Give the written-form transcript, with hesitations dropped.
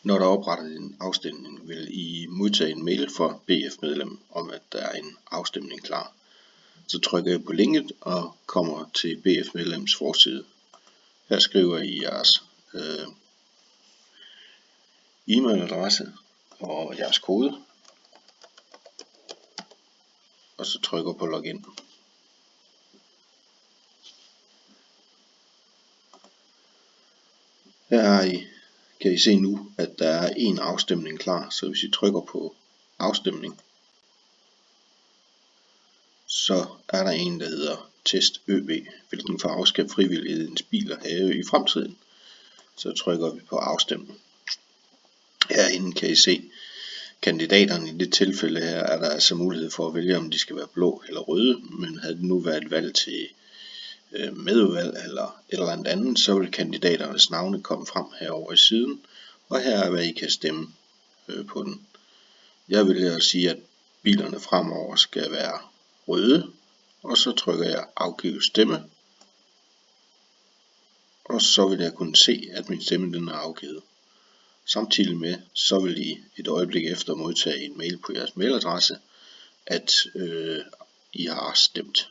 Når der er oprettet en afstemning, vil I modtage en mail fra BF-medlem om, at der er en afstemning klar. Så trykker jeg på linket og kommer til BF-medlems forside. Her skriver I jeres e-mailadresse og jeres kode, og så trykker på login. Her kan I se nu, at der er en afstemning klar, så hvis I trykker på afstemning, så er der en, der hedder Test ØB, hvilken farve skal frivillighedens biler have i fremtiden. Så trykker vi på afstemning. Herinde kan I se kandidaterne. I det tilfælde her er der altså mulighed for at vælge, om de skal være blå eller røde, men havde det nu været et valg til medudvalg eller et eller andet, så vil kandidaternes navne komme frem herovre i siden, og her er hvad I kan stemme på den. Jeg vil sige, at bilerne fremover skal være røde, og så trykker jeg afgive stemme, og så vil jeg kunne se, at min stemme den er afgivet. Samtidig med, så vil I et øjeblik efter modtage en mail på jeres mailadresse, at I har stemt.